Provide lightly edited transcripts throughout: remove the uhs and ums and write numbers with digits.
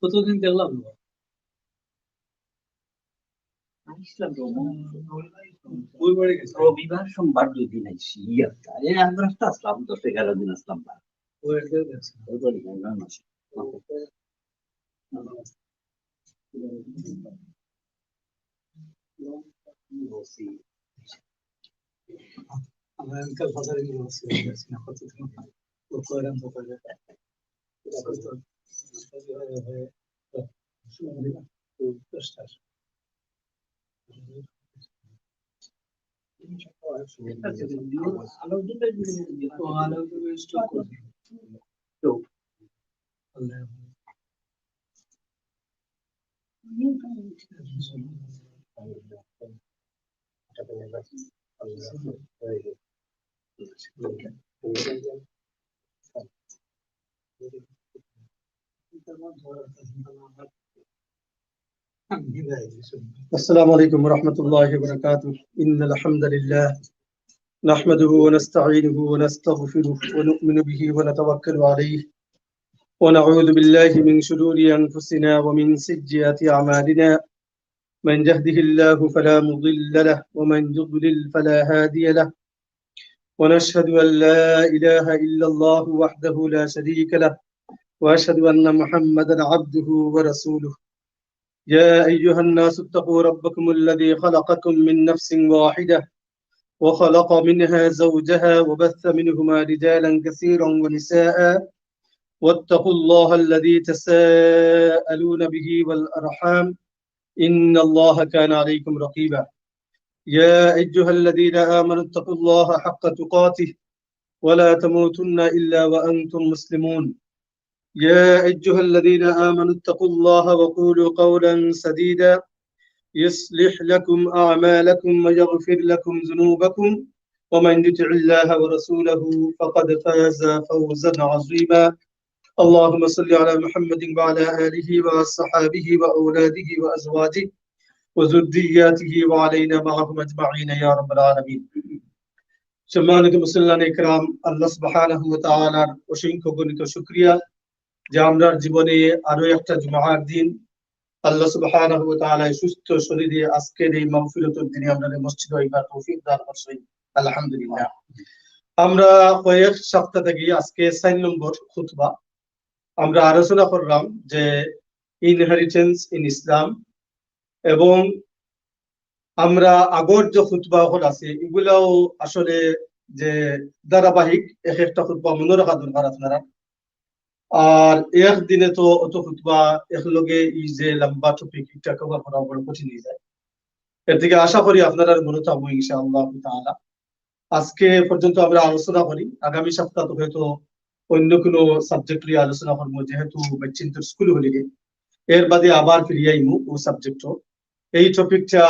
কতদিন দেখলাম রবিবার সোমবার 2 দিন আইসি আমরা আসলাম 10-11 দিন আসলাম না السلام عليكم ورحمة الله وبركاته. إن الحمد لله نحمده ونستعينه ونستغفره ونؤمن به ونتوكل عليه ونعوذ بالله من شرور أنفسنا ومن سيئات أعمالنا. من يهده الله فلا مضل له ومن يضلل فلا هادي له. ونشهد أن لا إله إلا الله وحده لا شريك له وأشهد أن محمدا عبده ورسوله. يا أيها الناس اتقوا ربكم الذي خلقكم من نفس واحدة وخلق منها زوجها وبث منهما رجالا كثيرا ونساء واتقوا الله الذي تساءلون به والأرحام إن الله كان عليكم رقيبا. يا أيها الذين آمنوا اتقوا الله حق تقاته ولا تموتن إلا وأنتم مسلمون. يا أيها الذين آمنوا اتقوا الله وقولوا قولا سديدا يصلح لكم أعمالكم ويغفر لكم ذنوبكم ومن يطع الله ورسوله فقد فاز فوزا عظيما. اللهم صل على محمد وعلى آله وصحابه وأولاده وأزواجه وذرياته وعلينا معهم أجمعين يا رب العالمين. সম্মানিত মুসলমান ইকরাম, আল্লাহ সুবহানাহু ওয়া তাআলার অসংখ্য গণিত শুকরিয়া যে আমরা জীবনে আরো একটা জুমার দিন আল্লাহ সুবহানাহু ওয়া তাআলা সুস্থ শরীরে আজকের এই মাগফিরাতের দিনে আমরা মসজিদে আইবার তৌফিক দান করছেন, আলহামদুলিল্লাহ। আমরা কয়েক সপ্তাহ থেকে আজকে 4 নম্বর খুতবা আমরা আলোচনা করলাম যে ইনহেরিটেন্স ইন ইসলাম, এবং আমরা আগর যে খুতবা হল আছে এগুলাও আসলে যে ধারাবাহিক এক একটা খুতবা মনে রাখা দরকার আপনারা। আর একদিনে তো অত খুতবা একলগে এই যে লম্বা টপিক এটা কভার করা বড় কঠিন হয়ে যায়। এর থেকে আশা করি আপনারা মনে থাকবো ইনশাআল্লাহ তাআলা। আজকে পর্যন্ত আমরা আলোচনা করি, আগামী সপ্তাহ তো হয়তো অন্য কোনো সাবজেক্ট নিয়ে আলোচনা করবো, যেহেতু বাচ্চিন্তর স্কুল হলিডে। এর বাদে আবার ফিরিয়ে আইমু ও সাবজেক্ট। এই টপিকটা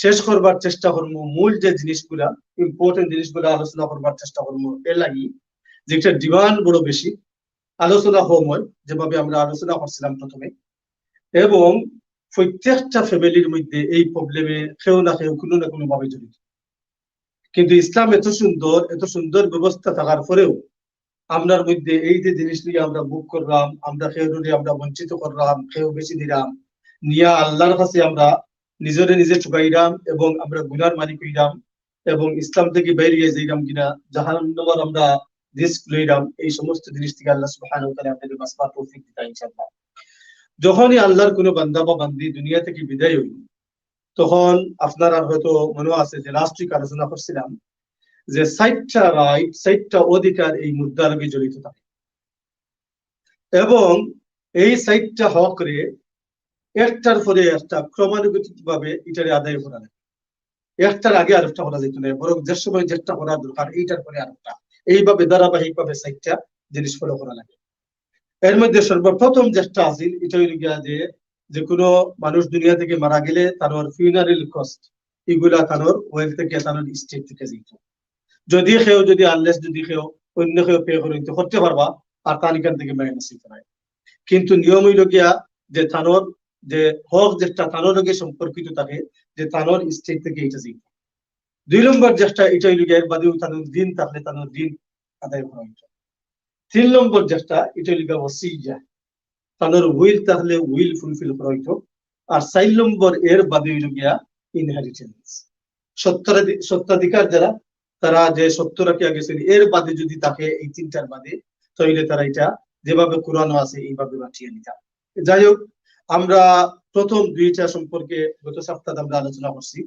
শেষ করবার চেষ্টা করবো, মূল যে জিনিসগুলা ইম্পর্টেন্ট জিনিসগুলা আলোচনা করবার চেষ্টা করবো। এর লাগি যেটা ডিমান্ড বড় বেশি, আলোচনা কম হয় যেভাবে আমরা আলোচনা করছিলাম প্রথমে, এবং প্রত্যেকটা ফ্যামিলির মধ্যে এই প্রবলেমে কেউ না কেউ কোনো না কোনো ভাবে জড়িত। কিন্তু ইসলাম এত সুন্দর ব্যবস্থা থাকার পরেও আমরার মধ্যে এই যে জিনিস নিয়ে আমরা বুক করলাম, আমরা কেউ আমরা বঞ্চিত করলাম, কেউ বেশি দিলাম নিয়া আল্লাহর কাছে আমরা নিজে ঠুকাইলাম এবং আমরা গুনার মালিক হইলাম এবং ইসলাম থেকে বেরিয়ে যাইলাম কিনা, জাহান্নামের আমরা রিস্ক লইলাম। এই সমস্ত জিনিস থেকে আল্লাহ সুবহানাহু ওয়া তাআলা আমাদের বাঁচবার তৌফিক দিবেন ইনশাআল্লাহ। যখনই আল্লাহর কোনো বান্দা বা বান্দি দুনিয়া থেকে বিদায় হইল, তখন আপনারা হয়তো মনে আছে যে লাস্ট উইক আলোচনা করছিলাম যে 60টা রাইট, 60টা অধিকার এই মুদ্রার লগে জড়িত থাকে, এবং এই 60টা হক রে একটার পরে একটা ক্রমানুগতিক ভাবে এটারে আদায় করা লাগে। একটার আগে আরেকটা করা যেত না, বরং যে সময় যেটা করা দরকার এইটার পরে আরেকটা, এইভাবে ধারাবাহিক ভাবে 60টা জিনিস ফলো করা লাগে। এর মধ্যে সর্বপ্রথম যেটা আছে এটা হইল গিয়া যে কোনো মানুষ দুনিয়া থেকে মারা গেলে তার ফিউনারেল কস্ট এগুলা তার ওয়েলথ থেকে তার স্টেট থেকে যেত। যদি আনলেস যদি অন্য কেউ পে করতে পারবা আর তার এখান থেকে মাইনাস হইতে পারে। কিন্তু নিয়ম হইল গিয়া যে থানোর যে হক যেটা থানোর লগে সম্পর্কিত থাকে, যে থানোর স্টেট থেকে এটা যেত। 2 নম্বর চেষ্টা এটা হইল এর বাদেও তাদের দিন থাকলে তাদের দিন আদায় করা হইতো। 3 নম্বর চেষ্টা এটা হইল ওসিয়া, তাদের উইল থাকলে উইল ফুলফিল করা হইতো। আর 4 নম্বর এর বাদে হইল গিয়া ইনহেরিটেন্স, সত্ত্বাধিকার যারা তারা যে সত্য রাখিয়া গেছেন এর বাদে যদি থাকে এই 3টার বাদে, তাহলে তারা এটা যেভাবে কোরআন আছে এইভাবে বাঁচিয়ে নিতাম। যাই হোক, আমরা প্রথম 2টা সম্পর্কে গত সপ্তাহে আমরা আলোচনা করছি।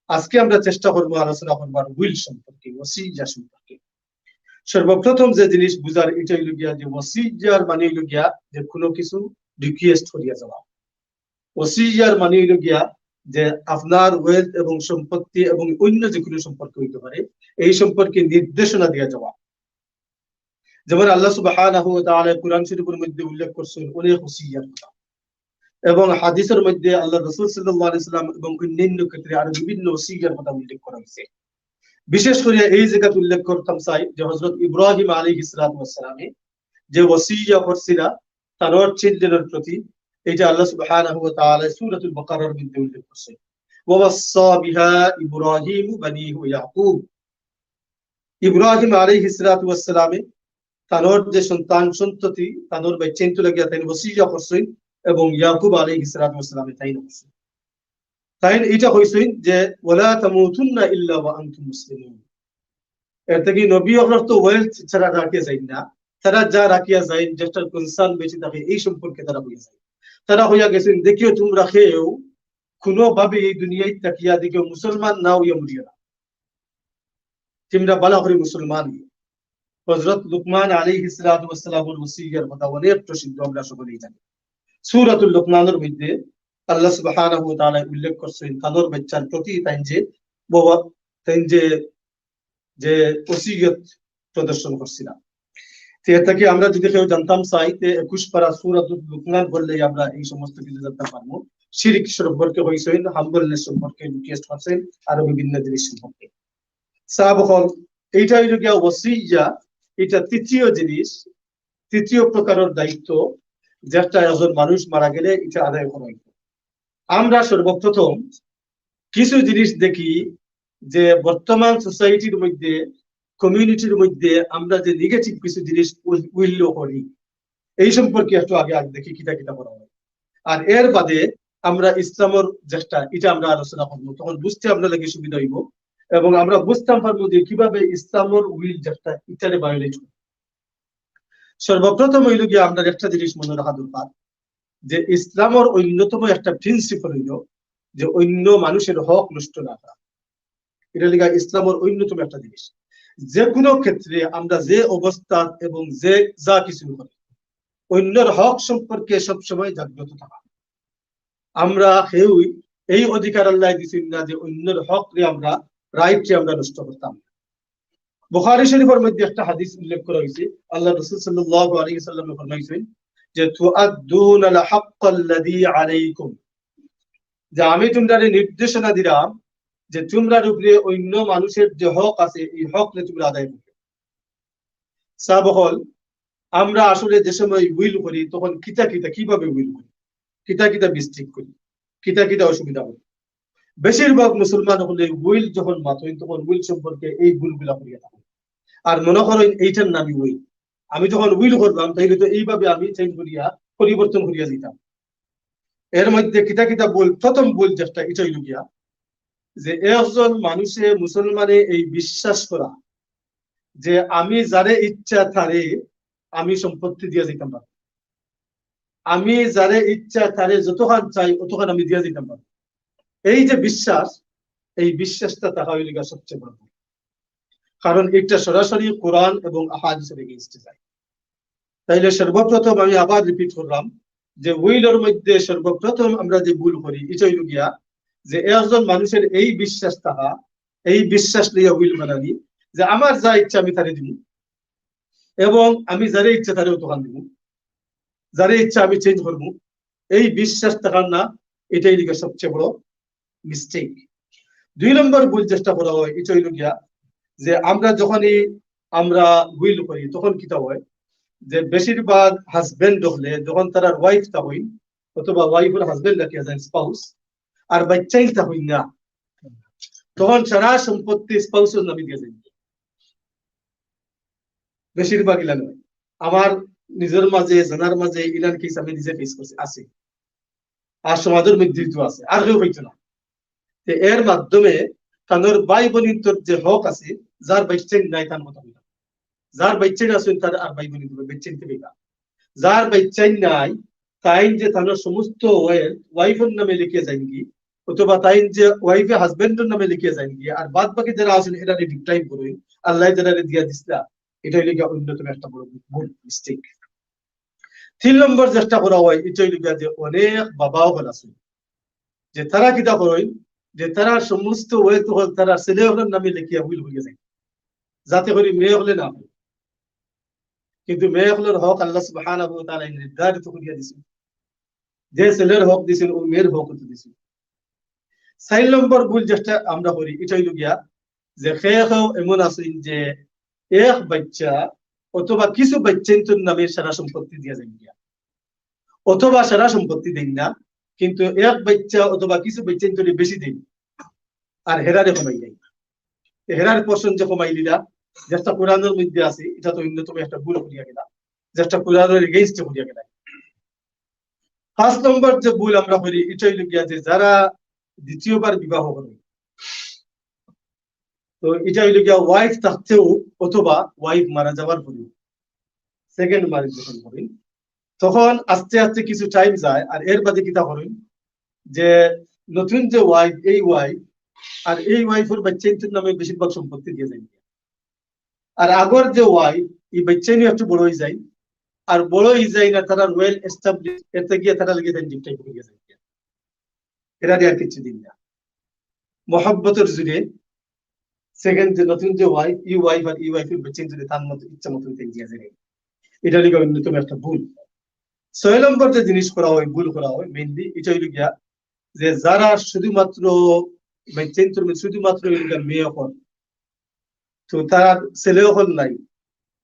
আজকে আমরা চেষ্টা করবো আলোচনা করবার উইল সম্পর্কে, ওসিয়া সম্পর্কে। সর্বপ্রথম যে জিনিস বুঝার এটা হইল গিয়া যে ওসিয়ার মানে হইল গিয়া যে কোনো কিছু রিকোয়েস্ট করিয়া যাওয়া। ওসিয়ার মানে হইল গিয়া যে আপনার ওয়েলথ এবং সম্পত্তি এবং অন্য যে কোনো সম্পর্ক হইতে পারে এই সম্পর্কে নির্দেশনা দিয়ে যাওয়া। যেমন আল্লাহ সুবহানাহু ওয়া তাআলা কুরআন শরীফের মধ্যে উল্লেখ করছেন অনেক ওসিয়ার কথা, এবং হাদিসের মধ্যে আল্লাহ রাসূল সাল্লাল্লাহু আলাইহি ওয়াসাল্লাম এবং অন্যান্য ক্ষেত্রে আরো বিভিন্ন ওসিয়ার কথা উল্লেখ করা হয়েছে। বিশেষ করে এই জায়গাতে উল্লেখ করতাম চাই যে হযরত ইব্রাহিম আলাইহিস সালাতু ওয়াস সালামে যে ওসিয়া করছিলা তার চিলড্রেনের প্রতি, এটা আল্লাহ সুবহানাহু ওয়া তাআলা সূরাতুল বাকারার মধ্যে উল্লেখ করছেন। ওয়া ওয়াসসা বিহা ইব্রাহিম বানিহি ওয়া ইয়াকুব। ইব্রাহিম আলাইহিস সালাতু ওয়াস সালামে তার যে সন্তান সন্ততি তার বাচ্চাইতে লাগিয়া তাই ওসিয়া করছেন, এবং ইয়াকুব আলাইহিস সালাতু ওয়াস সালামে তাই করছেন। তাই এটা হইছেন যে ওয়ালা তামুতুন্না ইল্লা ওয়া আনতুম মুসলিমুন। এর থেকে নবী হযরত তো ওয়েলথ ছাড়া রাখিয়া যায় না, তারা যা রাখিয়া যায় যেটা কনসার্ন বেশি থাকে এই সম্পর্কে তারা হইয়া যায়। তারা হইয়া গেছেন দেখিও তোমরা খেয়েও কোনোভাবে এই দুনিয়ায় তাকিয়া দেখিও মুসলমান না হইয়া মরিয়া না, তোমরা ভালো করে মুসলমান। হযরত লুকমান আলাইহিস সালাতু ওয়াস সালামের ওসিয়ার কথা অনেক প্রসিদ্ধ, আমরা সকলেই জানি। সূরাতুল লুকমানের মধ্যে আল্লাহ সুবহানাহু ওয়া তাআলা উল্লেখ করছেন তাদের বাচ্চার প্রতি তাই যে ওসিয়ত প্রদর্শন করছিলাম। এটাকে আমরা যদি কেউ জানতাম চাই 21 পারা সূরাতুল লুকমান বললেই আমরা এই সমস্ত কিছু জানতে পারবো। শিরক সম্পর্কে হইছেন, হাম্বলনেস সম্পর্কে, রিকোয়েস্ট করছেন, আরো বিভিন্ন জিনিস সম্পর্কে। সাহাবগণ এইটা হইল গিয়া ওসিয়া, এটা তৃতীয় জিনিস, তৃতীয় প্রকারের দায়িত্ব যেটা একজন মানুষ মারা গেলে এটা আদায় করা হইতো। আমরা সর্বপ্রথম কিছু জিনিস দেখি যে বর্তমান সোসাইটির মধ্যে, কমিউনিটির মধ্যে আমরা যে নেগেটিভ কিছু জিনিস উইল্য করি এই সম্পর্কে একটু আগে দেখি কিটা কিটা করা হয়। আর এর বাদে আমরা ইসলামের যেটা এটা আমরা আলোচনা করবো, তখন বুঝতে আমরা লাগে সুবিধা হইব, এবং আমরা বুঝতাম পারবো যে কিভাবে ইসলামের উইল যেটা ইটারে ভায়োলেট করে। সর্বপ্রথম হইল গিয়ে আমরা একটা জিনিস মনে রাখা দরকার যে ইসলামের অন্যতম একটা প্রিন্সিপাল হইল যে অন্য মানুষের হক নষ্ট না করা। এটা লিগা ইসলামের অন্যতম একটা জিনিস। যে কোনো ক্ষেত্রে আমরা যে অবস্থা এবং যে যা কিছু করি অন্যের হক সম্পর্কে সবসময় জাগ্রত থাকা। আমরা কেউ এই অধিকার আল্লাহ দিচ্ছেন না যে অন্যের হক রে আমরা রাইটকে আমরা নষ্ট করতাম। বুখারী শরীফের মধ্যে একটা হাদিস উল্লেখ করা হয়েছে, আল্লাহ রাসূল সাল্লাল্লাহু আলাইহি ওয়াসাল্লাম ফরমাইছেন যে তুআদ্দুনাল হাক্কাল্লাযী আলাইকুম, যে আমি তোমাদের নির্দেশনা দিলাম যে তোমরা উপরে অন্য মানুষের যে হক আছে এই হক নে তোমরা আদায় করবে। সাহাবগণ আমরা আসলে যে সময় উইল করি তখন কিভাবে উইল করি, কিতা মিস্টেক করি, কিতা অসুবিধা হয়। বেশিরভাগ মুসলমান হলে উইল যখন মাতই তখন উইল সম্পর্কে এই ভুলগুলা করিয়া থাকে। আর মনে করেন এইটার নামই উইল, আমি যখন উইল করলাম তাইলে তো এইভাবে আমি চেঞ্জ করিয়া পরিবর্তন করিয়া দিতাম। এর মধ্যে কিতা বল, প্রথম বল যেটা এটাই লুকিয়া যে একজন মানুষে মুসলমানে এই বিশ্বাস করা যে আমি যারে ইচ্ছা তারে আমি সম্পত্তি দিয়া দিতাম পারবো, আমি যারে ইচ্ছা তারে যতখান চাই অতখান আমি দিয়া দিতাম পারবো। এই যে বিশ্বাস, এই বিশ্বাসটা তাহা হইল সবচেয়ে বড়, কারণ এটা সরাসরি কোরআন এবং আহাদিসের এগেইনস্টে যায়। তাইলে সর্বপ্রথম আমি আবার রিপিট করলাম যে উইলের মধ্যে সর্বপ্রথম আমরা যে ভুল করি এটা হইল গিয়া যে একজন মানুষের এই বিশ্বাস তাহা, এই বিশ্বাস নিয়ে উইল বানানি যে আমার যা ইচ্ছা আমি তারে দিব, এবং আমি যারে ইচ্ছা তারে অতখান দিব, যারে ইচ্ছা আমি চেঞ্জ করবো। এই বিশ্বাস থাকার না, এটাই লিখে সবচেয়ে বড় মিস্টেক। 2 নম্বর ভুল চেষ্টা করা হয় এটা হইল গিয়া যে আমরা যখনই আমরা উইল করি তখন কিতা হয় যে বেশিরভাগ হাজবেন্ড হলে যখন তারা ওয়াইফ তা হই অথবা ওয়াইফের হাজবেন্ড রাখিয়া যায় স্পাউস, আর বাচ্চাই তা হই না, তখন সারা সম্পত্তি স্পাউসের নামে দিয়ে যায়, বেশিরভাগ ইলান হয়। আমার নিজের মাঝে জানার মাঝে ইলান কেস আমি নিজে ফেস করছি, আছে আর সমাজের মধ্যে আছে, আর কেউ হইতো না। এর মাধ্যমে তাদের ভাই বোনের যে হক আছে, যার বাচ্চা নাই তার মতো হইল, যার বাচ্চা আছে তার আর ভাই বোনের বাচ্চাকে বেকা, যার বাচ্চা নাই তাই যে তাদের সমস্ত ওয়াইফের নামে লিখে যায় কি, অথবা তাই যে ওয়াইফে হাজবেন্ডের নামে লিখে যায় কি, আর বাদ বাকি যারা আছেন এটা ডিক্লাইন করুন, আল্লাহ যারা দিয়া দিসলা, এটা হইলে অন্যতম একটা বড় ভুল মিস্টেক। 3 নম্বর চেষ্টা করা হয় এটা হইলে যে অনেক বাবাও হল আছে যে তারা কিতা করেন, যে তারা সমস্ত ওয়েলথ হল তারা ছেলে হলের নামে লিখিয়া হুইল হইয়া যায়, যাতে করে মেয়ে হলে না হয়। কিন্তু মেয়ে হলের হক আল্লাহ সুবহানাহু ওয়া তাআলা নির্ধারিত করিয়া দিয়েছেন, যে ছেলের হক দিয়েছেন ও মেয়ের হক দিয়েছেন। 4 নম্বর ভুল যেটা আমরা করি এটা হইল গিয়া যে খেয়েও এমন আছেন যে এক বাচ্চা অথবা কিছু বাচ্চার নামে সারা সম্পত্তি দিয়া যায় গিয়া, অথবা সারা সম্পত্তি দেন না, কিন্তু এক বাচ্চা অথবা কিছু বাচ্চা বেশি দেন আর হেরারে কমাই যায়। হেরার পোর্শন যে কমাই দিলা, যেটা কোরআনের মধ্যে আছে, এটা তো অন্যতম একটা ভুল করিয়া গেলা, যেটা কোরআনের এগেইনস্টে করিয়া গেলা। 5 নম্বর যে ভুল আমরা করি এটা হইল গিয়া যে যারা দ্বিতীয়বার বিবাহ করে, তো এটা হইল গিয়া ওয়াইফ থাকতেও অথবা ওয়াইফ মারা যাওয়ার পরে সেকেন্ড ম্যারেজ যখন করেন, তখন আস্তে আস্তে কিছু টাইম যায় আর এর বাদে কিতা করেন যে নতুন যে ওয়াইফ, এই ওয়াইফ আর এই ওয়াইফের বাচ্চাদের নামে বেশিরভাগ সম্পত্তি দিয়ে যায়, আর আগর যে ওয়াইফ এই বাচ্চা নিয়ে একটু বড় হয়ে যায়, আর বড় হয়ে যায় না তারা ওয়েল এস্টাবলিশ, এতে গিয়ে তারা লেগে দেন ডিপটাই করে গেছে, এরা আর কিছু দিন না মহব্বতের জুড়ে সেকেন্ড যে নতুন যে ওয়াইফ, এই ওয়াইফ আর এই ওয়াইফের বাচ্চা যদি তার মতো ইচ্ছা মতো দিয়ে যায়, এটা লিখে অন্যতম একটা ভুল। 6 নম্বর যে জিনিস করা হয়, ভুল করা হয় মেইনলি এটা হইল গিয়া যে যারা শুধুমাত্র শুধুমাত্র মেয়ে হন, তো তারা ছেলেও হন নাই,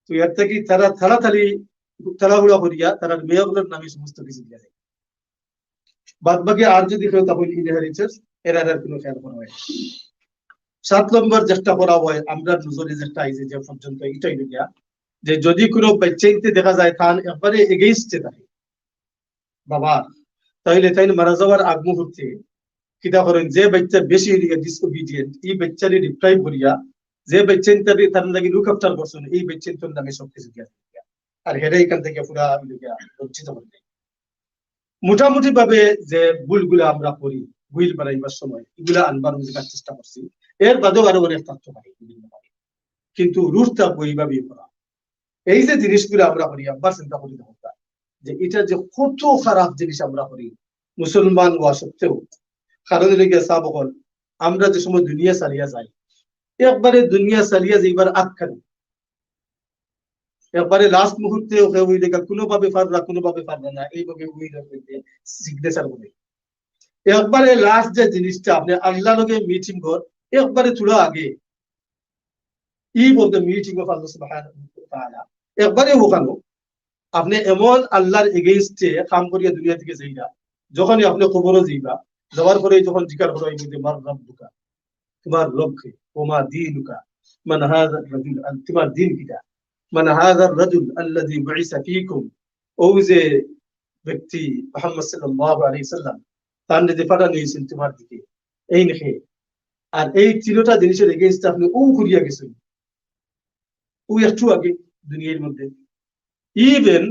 তো এর থেকে তারা তাড়াহুড়া করিয়া তারা মেয়েগুলোর নামে সমস্ত কিছু দিয়া যায়, বাদ বাকি আর যদি কেউ তখন ইনহেরিটেন্স এর আর কোনো খেয়াল করা হয়। 7 নম্বর চেষ্টা করা হয় আমরা নজরে যেটা আইছে যে পর্যন্ত এটাই গিয়া যে যদি কোনো বাচ্চাইতে দেখা যায় তার একবারে এগেইনস্টে থাকে বাবা, তাহলে তাই মারা যাওয়ার আগ মুহূর্তে কিতা করেন, যে বাচ্চা বেশি ডিসওবিডিয়েন্ট এই বাচ্চারে ডিপ্রাইভ করিয়া যে বাচ্চা তার লাগি লুক আফটার করছেন এই বাচ্চার নামে সবকিছু দিয়া, আর হেরে এখান থেকে পুরা বঞ্চিত করে দেয়। মোটামুটি ভাবে যে ভুলগুলা আমরা করি হুইল বানাইবার সময়, এগুলা আনবার চেষ্টা করছি, এর বাদেও আরো অনেক তথ্য পাই, কিন্তু রুটটা ওইভাবে করা। এই যে জিনিসগুলো আমরা করি আবার চিন্তা করি যে এটা যে কত খারাপ জিনিস আমরা করি মুসলমান হওয়া সত্ত্বেও। কারণ লেগে সাবকল আমরা যে সময় দুনিয়া চালিয়া যাই, একবারে দুনিয়া চালিয়া যাইবার আখ্যান একবারে লাস্ট মুহূর্তে ওকে ওই লেখা কোনোভাবে পারলা না, এইভাবে ওই সিগনেচার করে একবারে লাস্ট যে জিনিসটা আপনি আল্লাহ লগে মিটিং কর একবারে থোড়া আগে ই বলতে মিটিং অফ আল্লাহ সুবহানাহু ওয়া তাআলা একবারে ওখানো আপনি এমন আল্লাহর এগেইনস্টে কাম করিয়া দুনিয়া থেকে যাইবা, যখনই আপনি খবরও যাইবা যাওয়ার পরে যখন জিজ্ঞাসা করা হইবে যে মার রব্বুকা, তোমার রবকে, ওমা দীনুকা, মান হাযা রাজুল, তোমার দিন কিটা, মান হাযা রাজুল আল্লাযী বুইসা ফীকুম, ও যে ব্যক্তি মুহাম্মদ সাল্লাল্লাহু আলাইহি সাল্লাম তার যে পাঠানো হয়েছেন তোমার দিকে, এই নেখে। আর এই তিনটা জিনিসের এগেইনস্টে আপনি ও করিয়া গেছেন ও একটু আগে দুনিয়ার মধ্যে। ইভেন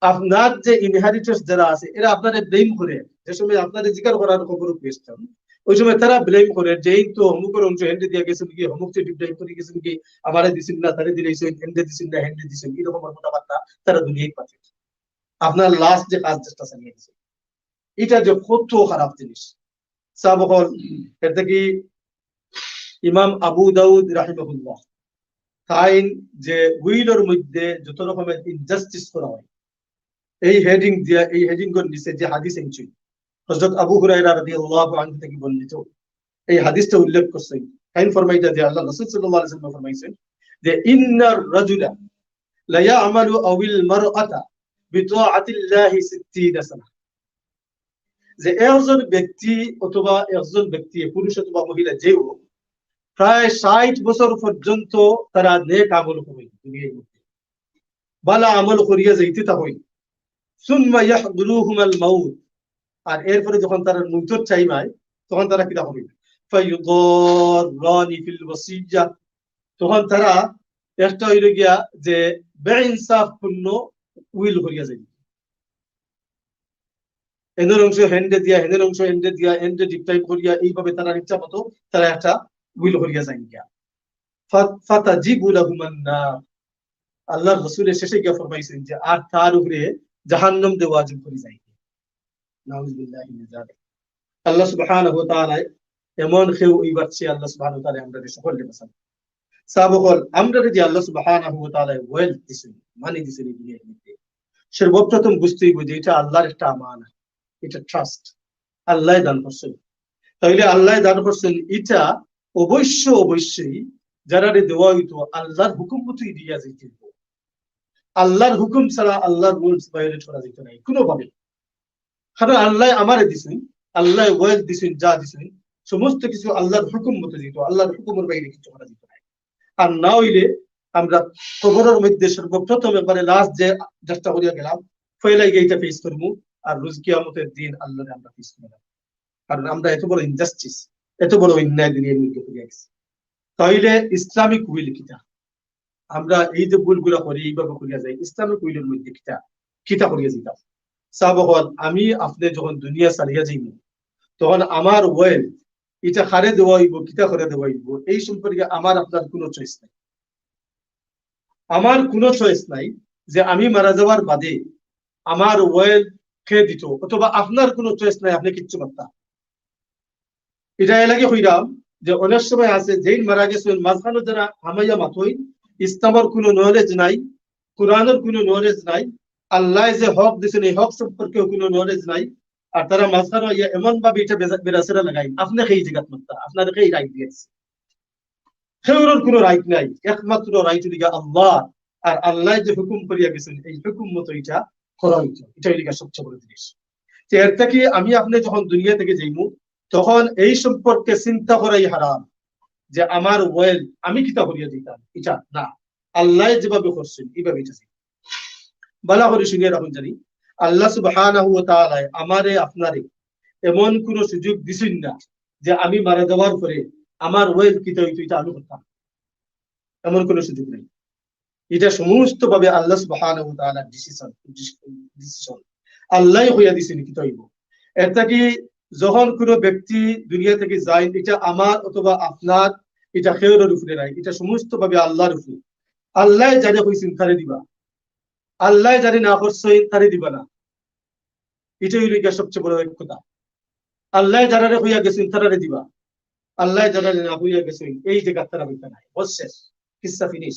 আপনার যে ইনহেরিটেন্স যারা আছে এরা আপনারে ব্লেম করে, যে সময় আপনারে জিজ্ঞাসা করার খবর পেয়েছেন ওই সময় তারা ব্লেম করে যে এই তো অমুকের অংশ হেন্ডে দিয়ে গেছেন কি, অমুক ডিপ্লাই করে গেছেন কি, আমারে দিছেন না, তারে দিলেছেন, হেন্ডে দিছেন না, হেন্ডে দিছেন, এরকম কথাবার্তা তারা দুনিয়ায় পাচ্ছে। আপনার লাস্ট যে কাজ যেটা চালিয়ে গেছে এটা যে কত খারাপ জিনিস। সাবকল এর থেকে ইমাম আবু দাউদ রাহিমাহুল্লাহ তাইন যে উইলের মধ্যে যত রকমের ইনজাস্টিস করা হয় এই হেডিং দিয়া, এই হেডিং এর নিচে যে হাদিস এনেছি হযরত আবু হুরায়রা রাদিয়াল্লাহু আনহু থেকে বর্ণিত, এই হাদিসটা উল্লেখ করছেন। কাইন ফরমাইতা যে আল্লাহ রাসূল সাল্লাল্লাহু আলাইহি ওয়াসাল্লাম ফরমাইছেন যে ইন্নার রাজুলা লা ইয়ামালু আওিল মারআতা বিতাআতিল্লাহি 60 সানা, যে একজন ব্যক্তি অথবা একজন ব্যক্তি পুরুষ অথবা মহিলা যে হোক প্রায় 60 বছর পর্যন্ত তারা নেক আমল করে দুনিয়ার মধ্যে ভালো আমল করিয়া যাইতে থাকই সুম্মা ইয়াহদুরুহুমাল মাউত আর এরপরে যখন তারা মৃত্যুর চাইমায় তখন তারা কিরা হবে ফায়ুদাররানি ফিল ওয়াসিয়্যা তখন তারা একটা হইল গিয়া যে বেইনসাফ পূর্ণ উইল করিয়া যাইবে এদের অংশ হ্যান্ডে দিয়া হেনের অংশ হ্যান্ডে দিয়া হ্যান্ডে ডিপটাইপ করিয়া এইভাবে তারা ইচ্ছা মতো তারা একটা উইল করিয়া যায় গিয়া ফাতাজিবু লাহুমান নার আল্লাহর রাসূলের শেষে গিয়া ফরমাইছেন যে আর তার উপরে জাহান্নাম দেওয়া ওয়াজিব করে যায় নাউযুবিল্লাহি মিন যালিক আল্লাহ সুবহানাহু ওয়া তাআলা এমন কেউ এইবার সে আল্লাহ সুবহানাহু ওয়া তাআলা আমাদের সকলকে বাঁচান সাবকল আমরা যদি আল্লাহ সুবহানাহু ওয়া তাআলা ওয়েলথ দিছেন মানি দিছেন এই দুনিয়ার মধ্যে সর্বপ্রথম বুঝতেই হবে যে এটা আল্লাহর একটা আমানত এটা ট্রাস্ট আল্লাহ দান করছেন তাইলে আল্লাহ দান করছেন এটা অবশ্যই যারা দেওয়া হইতো আল্লাহর হুকুম মতোই দিয়া যাইতে আল্লাহর হুকুম ছাড়া আল্লাহর রুলস ভায়োলেট করা যেত না কোনোভাবে কারণ আল্লাহ আমারে দিছেন আল্লাহ ওয়েলথ দিছেন যা দিছেন সমস্ত কিছু আল্লাহর হুকুম মতো দিত আল্লাহর হুকুমের বাইরে কিছু করা যেত না আর না হইলে আমরা কবরের মধ্যে সর্বপ্রথম একবারে লাস্ট যে চেষ্টা করিয়া গেলাম ফেলাই গেইটা ফেস করবো আর রোজ কিয়ামতের দিন আল্লাহরে আমরা ফেস করব কারণ আমরা এত বড় ইনজাস্টিস এত বড় অন্যায় দুনিয়ার মধ্যে করিয়া গেছি তাইলে ইসলামিক উইল কিটা আমরা এই যে ভুলগুলো করি এইভাবে করিয়া যাই ইসলামিক উইলের মধ্যে কিটা কিটা করিয়া যেতাম সাবহল আমি আপনি যখন দুনিয়া ছাড়িয়া যাইব তখন আমার ওয়েলথ এটা হারে দেওয়া হইব কিতা করে দেওয়া হইব এই সম্পর্কে আমার আপনার কোনো চয়েস নাই আমার কোনো চয়েস নাই যে আমি মারা যাওয়ার বাদে আমার ওয়েলথ খেয়ে দিত অথবা আপনার কোনো চয়েস নাই আপনি কিচ্ছু করতাম এটা এর লাগে হইলাম যে অনেক সময় আছে যেই মারা গেছেন মাঝখানে যারা হামাইয়া মাথই ইসলামের কোনো নলেজ নাই কোরআনের কোনো নলেজ নাই আল্লাহ যে হক দিয়েছেন এই হক সম্পর্কে কোনো নলেজ নাই আর তারা মাঝখানে এমন ভাবে এটা বেরাসেরা লাগাই আপনি সেই জায়গাত মাত্রা আপনাদেরকে এই রাইট দিয়েছে সেওর কোনো রাইট নাই একমাত্র রাইট লিগা আল্লাহ আর আল্লাহ যে হুকুম করিয়া গেছেন এই হুকুম মতো এটা করা হইতো এটাই লিগা সবচেয়ে বড় জিনিস এর থেকে আমি আপনি যখন দুনিয়া থেকে যাইমু তখন এই সম্পর্কে চিন্তা করাই হারাম যে আমার ওয়েল আমি কিতা করিয়া দিতাম এটা না আল্লাহ যেভাবে করছেন এইভাবে এটা বালা করে শুনিয়ে রাখুন জানি আল্লাহ সুবহানাহু ওয়া তাআলা আমারে আপনারে এমন কোন সুযোগ দিছেন না যে আমি মারা যাওয়ার পরে আমার ওয়েল কিতা হইতো এটা আমি করতাম এমন কোন সুযোগ নেই এটা সমস্ত ভাবে আল্লাহ সুবহানাহু ওয়া তাআলার ডিসিশন আল্লাহ হইয়া দিছেন কিতা হইব এটা কি যখন কোন ব্যক্তি দুনিয়া থেকে যায় এটা আমার অথবা আপনার এটা খেয়রের উপরে নাই এটা সমস্ত ভাবে আল্লাহর উপরে আল্লাহ জানে কইছেন তারে দিবা আল্লাহ জানি না করছেন তারে দিবা না এটাই হইল সবচেয়ে বড় কথা আল্লাহ যারা হইয়া গেছেন তারারে দিবা আল্লাহ যারা না হইয়া গেছেন এই জায়গা তারা হইতে নাই শেষ কিসসা ফিনিশ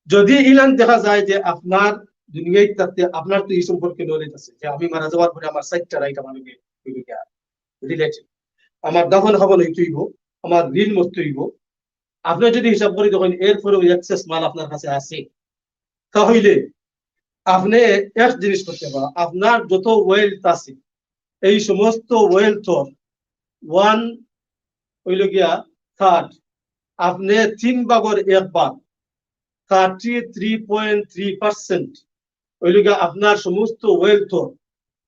যদি ইলান দেখা যায় যে আপনার দুনিয়ায় থাকতে আপনার তো এই সম্পর্কে নলেজ আছে যে আমি মারা যাওয়ার পরে আমার সাইটটা রাইট আমাকে রিলেটেড আমার দাফন খাবন হইতেইব আমার ঋণ মরতে হইব আপনি যদি হিসাব করি তখন এরপরেও এক্সেস মাল আপনার কাছে আছে তাহলে আপনি এক জিনিস করতে পারেন আপনার যত ওয়েলথ আছে এই সমস্ত ওয়েলথর 1/3 আপনি 3/1 33.3% আপনার সমস্ত ওয়েলথর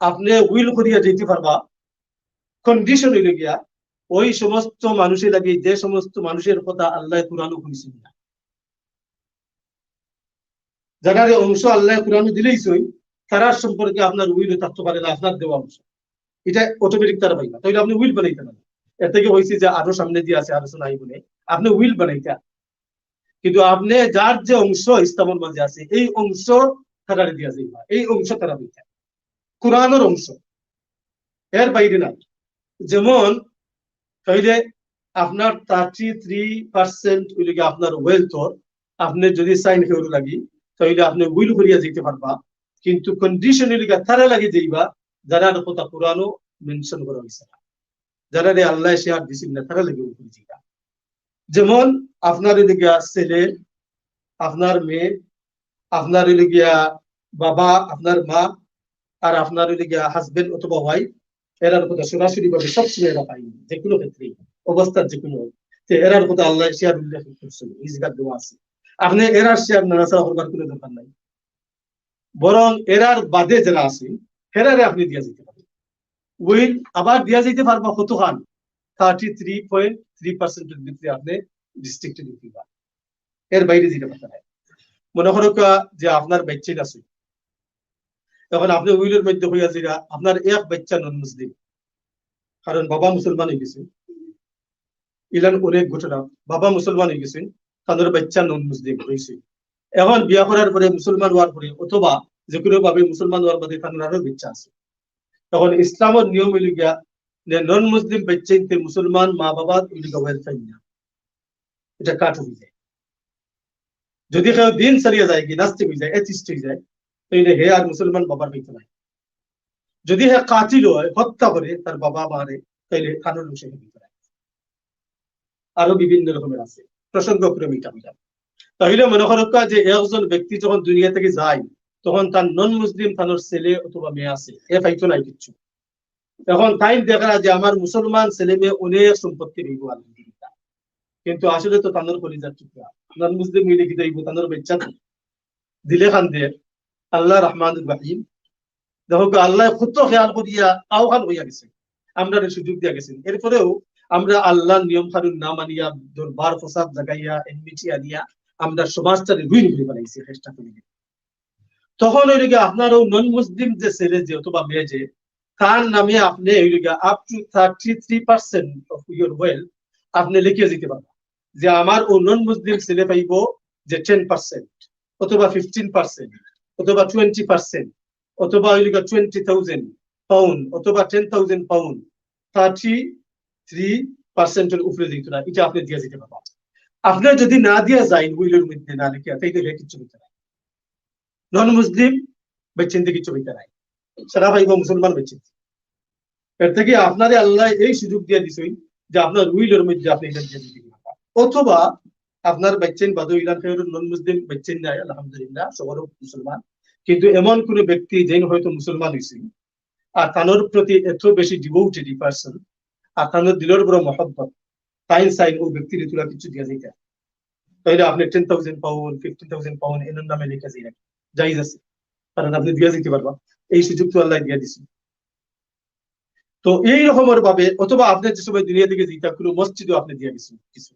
আপনি উইল করিয়া যেতে পারবা কন্ডিশন হইল গিয়া ওই সমস্ত মানুষের লাগে যে সমস্ত মানুষের কথা আল্লাহ কুরআনে কইছেন না যারা অংশ আল্লাহ কুরআনে দিলেইছই তারা সম্পর্কে আপনার উইল থাকতে পারে না আপনার দেওয়া অংশ এটা অটোমেটিক তারা পাইবা তাহলে আপনি উইল বানাইতে পারেন এর থেকে হয়েছে যে আরো সামনে দিয়ে আছে আলোচনা নাই বলে আপনি উইল বানাইতে কিন্তু আপনি যার যে অংশ ইসলামের মাঝে আছে এই অংশ তারা দিয়া যাইবা এই অংশ তারা দিতে কোরআনের অংশ এর বাইরে না যেমন তাইলে আপনার 33% আপনার ওয়েলথর আপনি যদি সাইন হেউর লাগি তাহলে আপনি উইল করিয়া যেতে পারবা কিন্তু কন্ডিশন তারা লাগে যাইবা যারা কথা কোরআনও মেনশন করা হয়েছে না যারা রে আল্লাহ শেয়ার দিছেন না তারা লাগে উইল যাইবা যেমন আপনার গিয়া ছেলে আপনার মেয়ে আপনার গিয়া বাবা আপনার মা আর আপনার গিয়া হাজবেন্ড অথবা ওয়াইফ এরার কথা সরাসরি ভাবে সবসময় এরা পাইনি যে কোনো ক্ষেত্রে অবস্থার যে কোনো এরার কথা আল্লাহ শেয়ার উল্লেখ করছেন, এই জায়গার দোয়া আছে। আপনি এরার শেয়ার নাড়াচাড়া করবার কোনো দরকার নাই, বরং এরার বাদে যারা আছে হেরারে আপনি দিয়া যেতে পারেন। উইল আবার দিয়া যেতে পারবো কত খান 33.3% ভিতরে আপনি ডিস্ট্রিক্টে দিতে পারেন, এর বাইরে যেতে পারবেন না। মনে করো যে আপনার বাচ্চা আছে, তখন আপনি উইলের মধ্যে হইয়া যেটা আপনার এক বাচ্চা নন মুসলিম, কারণ বাবা মুসলমান হয়ে গেছে, ইলান অনেক ঘটনা, বাবা মুসলমান হয়ে গেছেন, তাদের বাচ্চা নন মুসলিম হয়েছে, এখন বিয়া করার পরে মুসলমান হওয়ার পরে অথবা যে কোনো ভাবে মুসলমান হওয়ার বাদে তাদের আরো বাচ্চা আছে, তখন ইসলামের নিয়ম হইল গিয়া যে নন মুসলিম বাচ্চাইতে মুসলমান মা বাবা না, এটা কাট হয়ে যায়। যদি কেউ দিন ছাড়িয়ে যায়, কি নাস্তিক হয়ে যায়, এথিস্ট হয়ে যায়, তাহলে হে আর মুসলমান বাবার হইতে নাই। যদি হে কাতিল হয়, হত্যা করে তার বাবা মারে, তাইলে কানুন সে হইতে নাই। আরো বিভিন্ন রকমের আছে, প্রসঙ্গক্রমে এটা হইলাম। তাহলে মনে করো যে একজন ব্যক্তি যখন দুনিয়া থেকে যায়, তখন তার নন মুসলিম তার ছেলে অথবা মেয়ে আছে, এ পাইতো নাই কিচ্ছু। এখন তাই দেখা যে আমার মুসলমান ছেলে মেয়ে অনেক সম্পত্তি রইব আলহামদুলিল্লাহ, কিন্তু আসলে তো তাদের কলিজার টুকরা নন মুসলিম মিলে কি দেখবো তাদের বাচ্চা দিলে খান দে। আল্লাহ রহমান রাহিম, দেখো আল্লাহ কত খেয়াল করিয়া আহ্বান হইয়া গেছে, আমরা সুযোগ দিয়া গেছেন। এরপরেও আমরা আল্লাহ নিয়ম কানুন না মানিয়া দরবার প্রসাদ জাগাইয়া এনমিটি আনিয়া আমরা সমাজটাকে রুইন করে বানাইছি চেষ্টা করি। তখন ওই দিকে আপনারও নন মুসলিম যে ছেলে যে অথবা মেয়ে যে, তার নামে আপনি ওই দিকে up to 33% of your wealth আপনি লিখিয়ে দিতে পারবেন যে আমার ও নন মুসলিম ছেলে পাইব যে 10% অথবা 15% অথবা 20% অথবা ওই দিকে 20,000 পাউন্ড অথবা 10,000 পাউন্ড 33% উপরে দিত না, এটা আপনি দিয়ে দিতে পারবেন। আপনি যদি না দিয়ে যায় উইলের মধ্যে না লিখিয়া, তাই তো কিছু হইতে নাই, নন মুসলিম বেচিন্তে কিছু হইতে নাই, সারা ভাইব মুসলমান বেচিন্তে। এর থেকে আপনারে আল্লাহ এই সুযোগ দিয়ে দিছই যে আপনার উইলের মধ্যে আপনি এটা দিয়ে দিতে পারবেন। অথবা আপনার বাচ্চেন বাদু ইলান খেয়ে নন মুসলিম বাচ্চেন নাই, আলহামদুলিল্লাহ সবারও মুসলমান, কিন্তু এমন কোন ব্যক্তি যেন হয়তো মুসলমান হয়েছে আর তানোর প্রতি এত বেশি ডিভোটেড পার্সন আর তানোর দিলের বড় মহব্বত, তাই সাইন ও ব্যক্তির তুলা কিছু দিয়ে যাইতে, তাহলে আপনি 10,000 পাউন্ড 15,000 পাউন্ড এর নামে লিখে যাই রাখি জাইজ আছে, কারণ আপনি দিয়ে যেতে পারবা, এই সুযোগ তো আল্লাহ দিয়ে দিচ্ছে। তো এই রকমের ভাবে অথবা আপনি যে সময় দুনিয়া থেকে যেটা কোনো মসজিদও আপনি দিয়ে গেছেন কিছু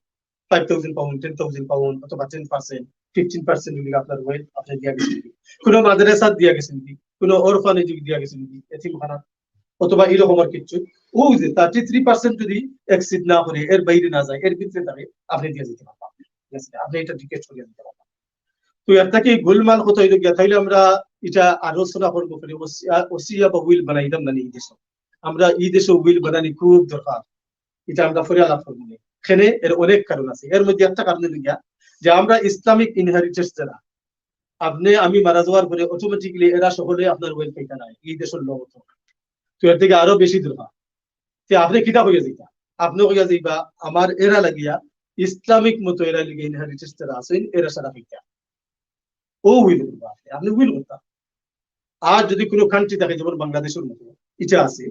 5,000 পাউন্ড 10,000 পাউন্ড অথবা 10% 15% যদি আপনার ওয়েলথ আপনি দিয়ে গেছেন, কোনো মাদ্রাসা দিয়ে গেছেন কি, কোনো অরফানেজ দিয়ে গেছেন কি, এতিমখানা অথবা এই রকমের কিছু, ও যে 33% যদি এক্সিড না করে এর বাইরে না যায়, এর ভিতরে থাকে আপনি দিয়ে যেতে পারবেন, আপনি এটা টিকেট করে দিতে পারবেন। তো এর থেকে গোলমাল কত হইল গিয়া, তাইলে আমরা এটা আলোচনা করবো করে ওসিয়া বা উইল বানাইতাম না এই দেশ, আমরা এই দেশে উইল বানানি খুব দরকার, এটা আমরা ফরে আলাপ করবো। এখানে এর অনেক কারণ আছে, এর মধ্যে একটা কারণ হইল গিয়া যে আমরা ইসলামিক ইনহেরিটেন্স যারা আপনি আমি মারা যাওয়ার পরে অটোমেটিকলি এরা সকলে আপনার ওয়েল পেইটা নাই এই দেশের লোক, তো এর থেকে আরো বেশি দরকার যে আপনি কিতা হইয়া যাইতা, আপনি হইয়া যাইবা আমার এরা লাগিয়া ইসলামিক মতো এরা লিগে ইনহেরিটেন্স যারা আছেন এরা সারা হইতা ও উইল করবা, আপনি উইল করতা। আর যদি কোনো কান্ট্রি থাকে যেমন বাংলাদেশের মতো এটা আছে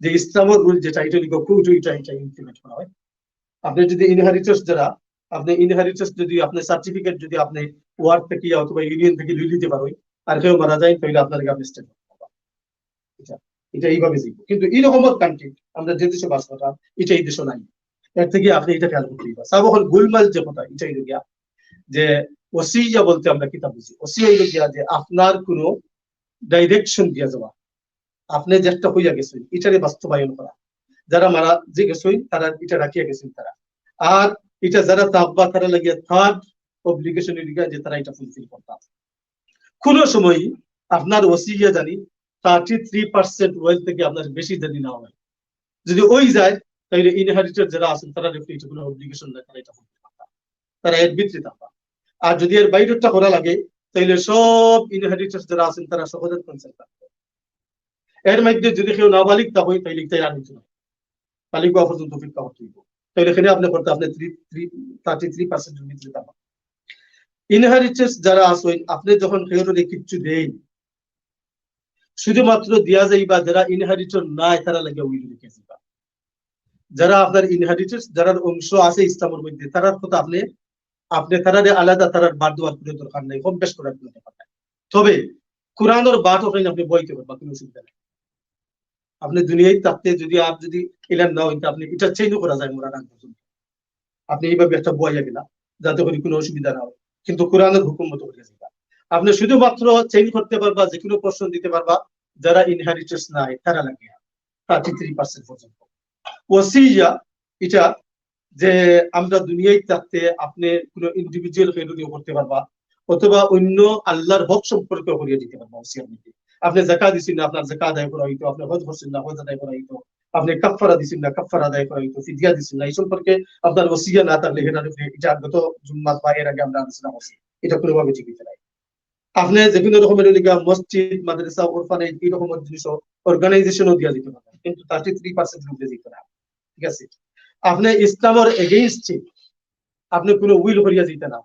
যে ইসলামের রুল যেটা এটা লিখো এটা ইমপ্লিমেন্ট করা হয়, আপনি যদি ইনহেরিটেন্স যারা আপনি ইনহেরিটেন্স যদি আপনি সার্টিফিকেট যদি আপনি ওয়ার্ড থেকে অথবা ইউনিয়ন থেকে লিয়ে দিতে পারো আর কেউ মারা যায় তাহলে আপনার আপনি স্টেট এটা এইভাবে যাইব। কিন্তু এই রকমের কান্ট্রি আমরা যে দেশে বাস করতাম এটা এই দেশে নাই, এর থেকে আপনি এটা খেয়াল করতে পারবেন। সাবহল গোলমাল যে কথা এটাই গিয়া যে ওসিয়া বলতে আমরা কিতাব বুঝি, ওসিয়া গিয়া যে আপনার কোনো ডাইরেকশন দিয়া যাওয়া, আপনি যেটা হইয়া গেছেন এটারে বাস্তবায়ন করা, যারা মারা যে গেছেন তারা এটা রাখিয়া গেছেন তারা, আর এটা যারা তাব্বা তারা লাগিয়া থার্ড অব্লিগেশন যে তারা এটা ফুলফিল করতে। কোন সময় আপনার ওসিয়া জানি 33% ওয়েলথ থেকে আপনার বেশি জানি না হয়, যদি ওই যায় তাহলে ইনহেরিটেড যারা আছেন তারা এটা কোনো অব্লিগেশন নাই, তারা এটা ফুলফিল করতে, তারা এর ভিতরে থাকবা। আর যদি এর বাইরেটা করা লাগে তাহলে সব ইনহেরিটেড যারা আছেন তারা সহজে কনসেন্ট থাকবে। এর মধ্যে যদি কেউ নাবালিক তা হয় তাহলে তাই আর কিছু নয়, বালিক হওয়া পর্যন্ত অপেক্ষা করতে হইব, তাহলে এখানে আপনি করতে আপনি 33% ভিতরে থাকবেন। ইনহেরিটেন্স যারা আসেন আপনি যখন কেউরে কিচ্ছু দেন শুধুমাত্র দিয়া যাইবা যারা ইনহেরিটর নাই তারা লাগে উইল লিখে যাইবা, যারা আপনার ইনহেরিটেন্স যারা অংশ আছে ইসলামের মধ্যে তারার কথা আপনি আপনি তারারে আলাদা তারার বাদ দেওয়ার কোনো দরকার নাই, কম বেশ করার কোনো দরকার নাই। তবে কোরআনের বাদ ওখানে আপনি বইতে পারবেন, কোনো অসুবিধা নেই। আপনি দুনিয়ায় থাকতে যদি যদি এলান না হইতে আপনি এটা চেঞ্জও করা যায় মোরা রান পর্যন্ত, আপনি এইভাবে একটা বইয়া গেলা যাতে করে কোনো অসুবিধা না হয়, কিন্তু কোরআনের হুকুম মতো করে যাবে। আপনি শুধুমাত্র চেঞ্জ করতে পারবা, যে কোনো প্রশ্ন দিতে পারবা যারা ইনহেরিটেন্স নাই তারা লাগে 33% পর্যন্ত। ওসিয়া এটা যে আমরা দুনিয়ায় থাকতে আপনি কোনো ইন্ডিভিজুয়াল ফেলুনিও করতে পারবা, অথবা অন্য আল্লাহর হক সম্পর্কে করিয়ে দিতে পারবা ওসিয়ার মধ্যে। আপনি যাকাত দিছেন না, আপনার যাকাত আদায় করা হইতো। আপনি হজ করছেন না, হজ আদায় করা হইতো। আপনি কাফারা দিছেন না, কাফারা আদায় করা হইতো। ফিদিয়া দিছেন না, এই সম্পর্কে আপনার ওসিয়া না থাকলে এটা গত জুম্মাত বা এর আগে আমরা আলোচনা করছি, এটা কোনোভাবে ঠিক হইতে নাই। আপনি যে কোনো রকমের মসজিদ, মাদ্রাসা, ওরফানেজ এই রকমের জিনিস অর্গানাইজেশনও দিয়া দিতে পারবেন, কিন্তু 33% লোক দিতে না। ঠিক আছে, আপনি ইসলামের এগেইনস্টে আপনি কোনো উইল করিয়া দিতে না।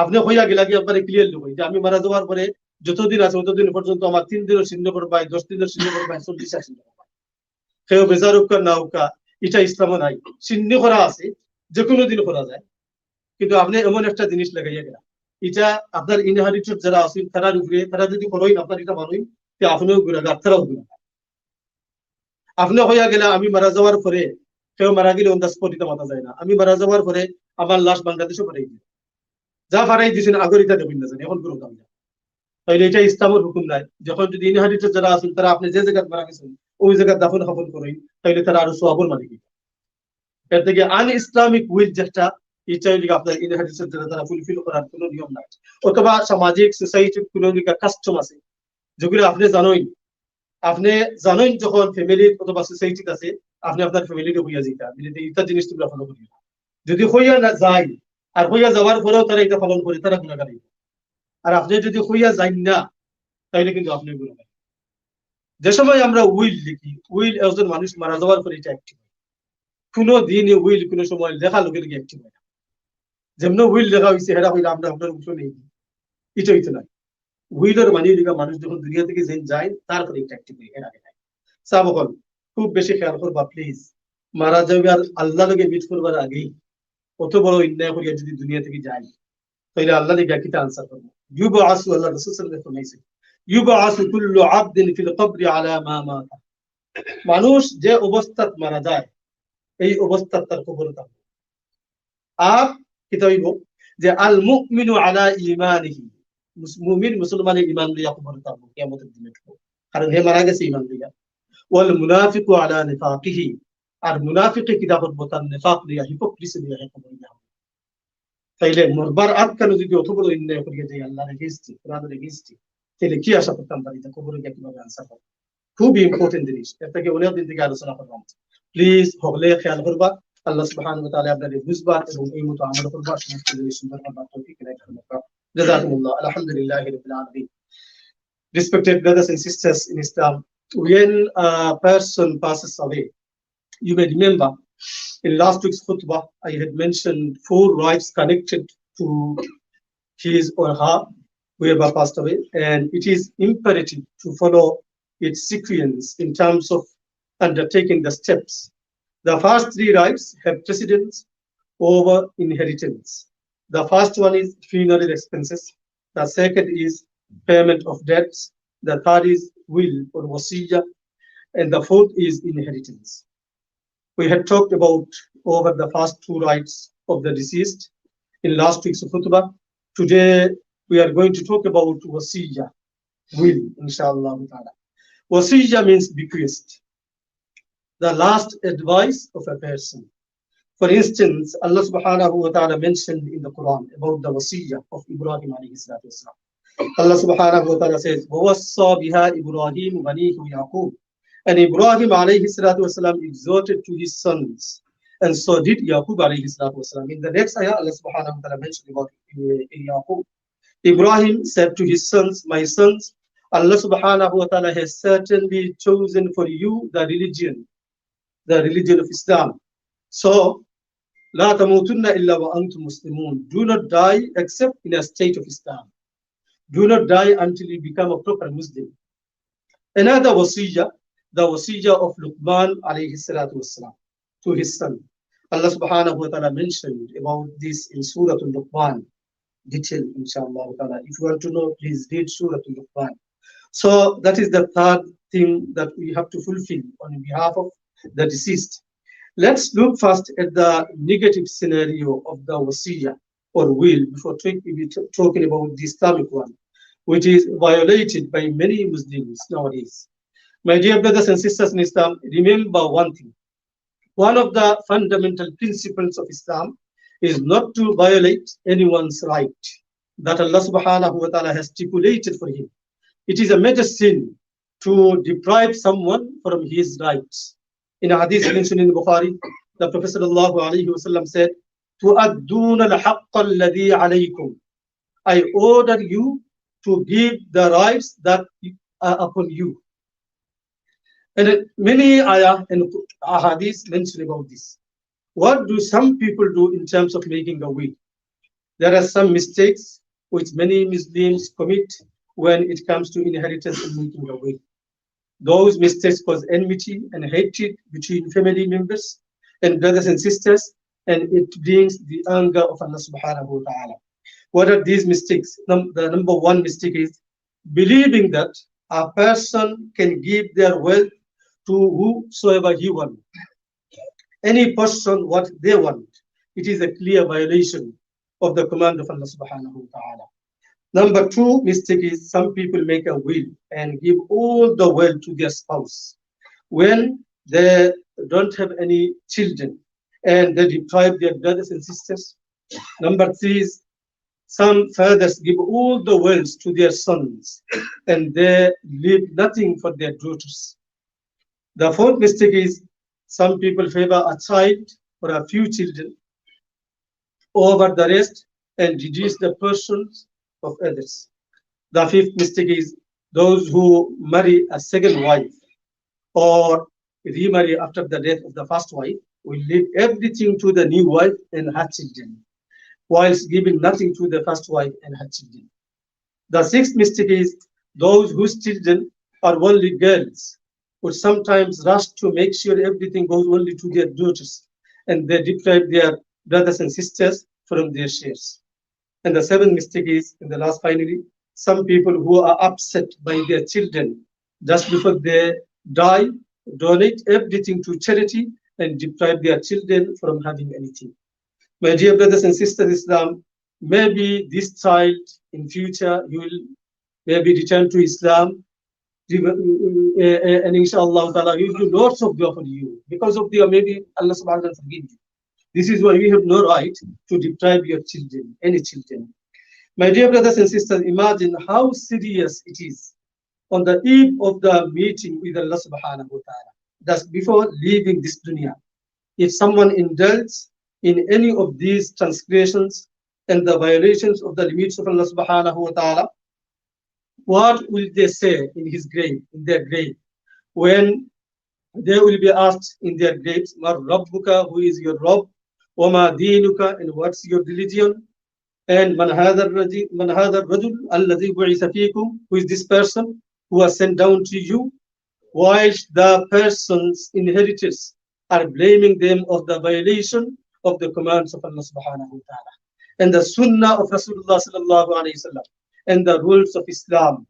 আপনি হইয়া গেলা কি আপনার ক্লিয়ারলি হই যে আমি মারা যাওয়ার পরে যতদিন আছে ততদিন পর্যন্ত আমার 3 দিনের শূন্য করবাই, 10 দিনের শূন্য করবাই, 40 শূন্য করবাই, কেউ বেজার উকা না উকা, এটা ইসলামে নাই। শূন্য করা আছে, যে কোনো দিন করা যায়, কিন্তু আপনি এমন একটা জিনিস লাগাইয়া গেলা, এটা আপনার ইনহেরিটেড যারা আছেন তারার উপরে, তারা যদি করেন আপনার এটা মানেন যে আপনিও গুণাগার, তারাও গুণাগার। আপনি হইয়া গেলে আমি মারা যাওয়ার পরে, কেউ মারা গেলে অন দ্য স্পট এটা মাথা যায় না, আমি মারা যাওয়ার পরে আমার লাশ বাংলাদেশে পাঠাই দিই, যা পাঠাই দিয়েছেন আগরিতা দেবেন না জানি, এখন কোনো কাম না। তাইলে এটা ইসলামের হুকুম নাই। যখন যদি ইনহেরিটেড যারা আছেন তারা আপনি যে জায়গায় মারা গেছেন ওই জায়গায় দাফন কাফন করেন, তাইলে তারা আরো সওয়াবের মালিক। এর থেকে আন ইসলামিক উইল যেটা, এটা আপনার ইনহেরিটেড যারা তারা ফুলফিল করার কোনো নিয়ম নাই। অথবা সামাজিক সোসাইটির কোনো কাস্টম আছে যেগুলো আপনি জানেন, আপনি জানেন যখন ফ্যামিলি অথবা সোসাইটির আছে আপনি আপনার ফ্যামিলিকে হইয়া যেটা এটা জিনিস তোমরা ফলো করি না। যদি হইয়া না যায় আর হইয়া যাওয়ার পরেও তারা এটা পালন করে, তারা গুণাগার। আর আপনি যদি হইয়া যান না তাইলে কিন্তু আপনি গুণাগার। যে সময় আমরা উইল লিখি, উইল একজন মানুষ মারা যাওয়ার পরে এটা অ্যাক্টিভ হয়। কোনো দিন উইল কোনো সময় লেখা লোকে লোকে অ্যাক্টিভ হয় না। যেমন উইল লেখা হয়েছে হেরা হইলে আমরা আপনার উঠো নেই, এটা হইতে নাই। উইলের মানে লিখা মানুষ যখন দুনিয়া থেকে যেন যায় তারপরে এটা অ্যাক্টিভ হয়, এর আগে নাই। সাবকল খুব বেশি খেয়াল করবা প্লিজ, মারা যাবে আর আল্লাহ লোকে মিট করবার আগেই কত বড় অন্যায় করিয়া যদি দুনিয়া থেকে যায় তাহলে আল্লাহ লিখা কিতা আনসার করবো। ইউবআসু, আল্লাহ রাসূল সাল্লাল্লাহু আলাইহি ওয়াসাল্লাম ফরমাইছেন, ইউবআসু কুল্লু আবদিন ফিল কবরি আলা মা মাতা। মানুষ যে অবস্থাত মারা যায় এই অবস্থাত তার কবর থাকবে। আর কিতা হইব যে আল মুমিনু আলা ঈমানিহি, মুমিন মুসলমানের ঈমান দিয়া কবর থাকবে কিয়ামতের দিনে, কারণ হে মারা গেছে ঈমান দিয়া। ওয়াল মুনাফিকু আলা নিফাকিহি, আর মুনাফিকে কিতা করব তার নিফাক দিয়া, হিপোক্রিসি দিয়া কবর দিয়া। তাইলে মরবার আগ কেন যদি অত বড় অন্যায় করিয়া যাই আল্লাহর এগেইনস্টে, কোরআনের এগেইনস্টে, তাহলে কি আশা করতাম বাড়িতে কবরে গিয়ে কিভাবে আনসার হবে। খুবই ইম্পর্টেন্ট জিনিস, এর থেকে অনেক দিন থেকে আলোচনা করলাম। প্লিজ হলে খেয়াল করবা। আল্লাহ সুবহানাহু ওয়া তাআলা আপনাদের বুঝবা এবং এই মতো আমল করবা, সমস্ত জিনিস সুন্দর করবা, তৌফিক এনায়েত করবা। জাযাকুমুল্লাহ। আলহামদুলিল্লাহি রাব্বিল আলামিন। Respected brothers and sisters in Islam, when a person passes away, you may remember in last week's khutbah I had mentioned 4 rights connected to his or her whoever passed away, and it is imperative to follow its sequence in terms of undertaking the steps. The first 3 rights have precedence over inheritance. The first one is funeral expenses. The second is payment of debts. The third is will or wasiyah. And the fourth is inheritance. We had talked about over the first 2 rights of the deceased in last week's khutbah. Today we are going to talk about wasiyah, will, inshallah. Wasiyah means bequest, the last advice of a person. For instance, Allah subhanahu wa ta'ala mentioned in the Quran about the wasiyah of Ibrahim alayhi salatu wasalam. Allah subhanahu wa ta'ala says, وَوَصَّى بِهَا إِبْرَاهِيمُ بَنِيهِ وَيَعْقُوبُ. And Ibrahim alayhi salatu wasalam exhorted to his sons, and so did Yaqub alayhi salatu wasalam. In the next ayah, Allah subhanahu wa ta'ala mentioned about Yaqub. Ibrahim said to his sons, my sons, Allah subhanahu wa ta'ala has certainly chosen for you the religion of Islam. So, لا تموتن إلا وأنتم مسلمون. Do not die except in a state of Islam. Do not die until you become a proper Muslim. Another wasiyah the wasiyah of Luqman alayhi salatu wasalam to his son. Allah subhanahu wa ta'ala mentioned about this in Surah Al-Luqman, detail inshallah ta'ala. If you want to know, please read Surah Al-Luqman. So that is the third thing that we have to fulfill on behalf of the deceased. Let's look first at the negative scenario of the wasiyah or will before talking about the Islamic one, which is violated by many Muslims nowadays. My dear brothers and sisters in Islam, remember one thing. One of the fundamental principles of Islam is not to violate anyone's right that Allah subhanahu wa ta'ala has stipulated for him. It is a major sin to deprive someone from his rights. In a hadith mentioned in Bukhari, the Prophet sallallahu alaihi wasallam said, "Tu'adduna al-haqqa alladhi alaykum." I order you to give the rights that are upon you. And many ayah and hadiths mention about this. What do some people do in terms of making a will? There are some mistakes which many Muslims commit when it comes to inheritance and making a will. Those mistakes cause enmity and hatred between family members and brothers and sisters, and it brings the anger of Allah subhanahu wa ta'ala. What are these mistakes? The number one mistake is believing that a person can give their wealth to whosoever he wants. Any person what they want. It is a clear violation of the command of Allah subhanahu wa ta'ala. Number two mistake is some people make a will and give all the wealth to their spouse when they don't have any children and they deprive their brothers and sisters. Number three is some fathers give all the wealth to their sons and they leave nothing for their daughters. The fourth mistake is some people favor a child or a few children over the rest and reduce the persons of others. The fifth mistake is those who marry a second wife or remarry after the death of the first wife will leave everything to the new wife and her children, whilst giving nothing to the first wife and her children. The sixth mistake is those whose children are only girls would sometimes rush to make sure everything goes only to their daughters and they deprive their brothers and sisters from their shares. And the seventh mistake is, in the last finally, some people who are upset by their children just before they die, donate everything to charity and deprive their children from having anything. My dear brothers and sisters in Islam, maybe this child in future you will maybe return to Islam and inshallah ta'ala he will do lots of dua for you because of the maybe Allah subhanahu wa ta'ala forgive you. This is why we have no right to deprive your children, any children. My dear brothers and sisters, imagine how serious it is on the eve of the meeting with Allah subhanahu wa ta'ala, just before leaving this dunya. If someone indulges in any of these transgressions and the violations of the limits of Allah subhanahu wa ta'ala, what will they say in his grave, in their grave, when they will be asked in their graves, Mar Rabbuka, who is your Rabb, Wama Dinuka, and what's your religion? And Man Hadar Rajul, Alladhi Bu'isa Fikum, who is this person who was sent down to you, whilst the person's inheritors are blaming them of the violation of the commands of Allah subhanahu wa ta'ala and the sunnah of Rasulullah sallallahu alayhi wa sallam and the rules of Islam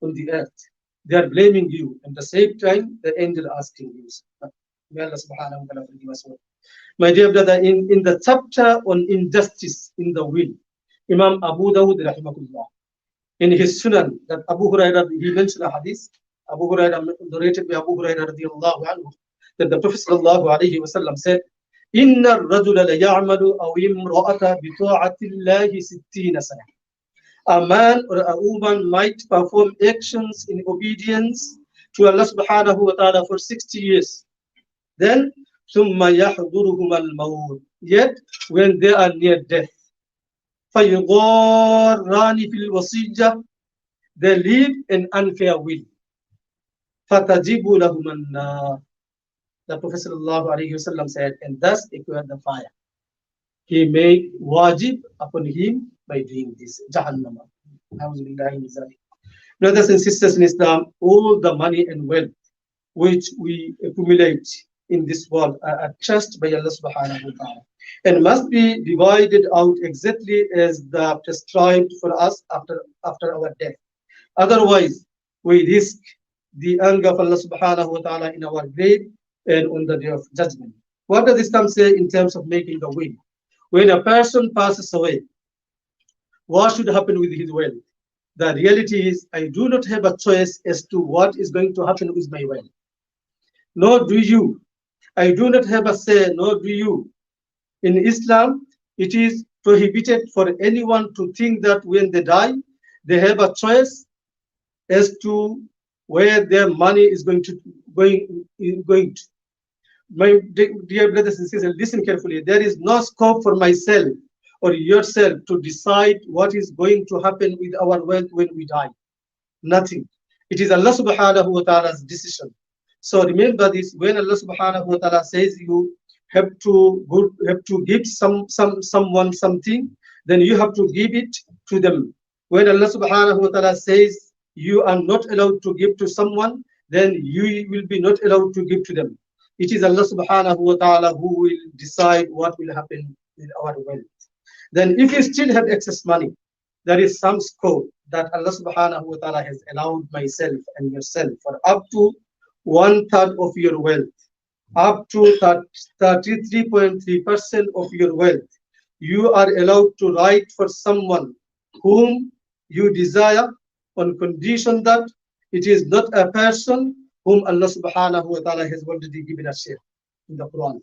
on the earth. They are blaming you. At the same time, the angel asking you. May Allah subhanahu wa ta'ala forgive us all. My dear brother, in the chapter on injustice in the will, Imam Abu Dawud rahimahullah, in his Sunan, that Abu Hurairah, he mentioned a hadith, Abu Hurairah, narrated by Abu Hurairah radiallahu anhu, that the Prophet sallallahu alayhi wa sallam said, Inna ar-rajula la ya'malu aw imra'ata bi ta'ati Allahi 60 sana. A man or a woman might perform actions in obedience to Allah subhanahu wa ta'ala for 60 years. Then, ثُمَّ يَحْضُرُهُمَ الْمَوْتِ. Yet, when they are near death, فَيُضَارَّانِ فِي الْوَصِيَّةِ. They live an unfair will. فَتَجِبُ لَهُمَ النَّارِ. The Prophet sallallahu alayhi wa sallam said, and thus acquired the fire. He made wajib upon him by doing this. Jahannam. Brothers and sisters in Islam, all the money and wealth which we accumulate in this world are trusted by Allah subhanahu wa ta'ala and must be divided out exactly as the prescribed for us after our death. Otherwise, we risk the anger of Allah subhanahu wa ta'ala in our grave and on the day of judgment. What does Islam say in terms of making a will? When a person passes away, what should happen with his wealth? The reality is, I do not have a choice as to what is going to happen with my wealth. Nor do you. I do not have a say, nor do you. In Islam, it is prohibited for anyone to think that when they die, they have a choice as to where their money is going to. My dear brothers and sisters, listen carefully. There is no scope for myself or yourself to decide what is going to happen with our wealth when we die. Nothing. It is Allah subhanahu wa ta'ala's decision. So remember this, when Allah subhanahu wa ta'ala says you have to give someone something, then you have to give it to them. When Allah subhanahu wa ta'ala says you are not allowed to give to someone, then you will be not allowed to give to them. It is Allah subhanahu wa ta'ala who will decide what will happen with our wealth. Then if you still have excess money, there is some scope that Allah subhanahu wa ta'ala has allowed myself and yourself for up to 1/3 of your wealth, up to 33.3% of your wealth. You are allowed to write for someone whom you desire on condition that it is not a person whom Allah subhanahu wa ta'ala has already given a share in the Quran.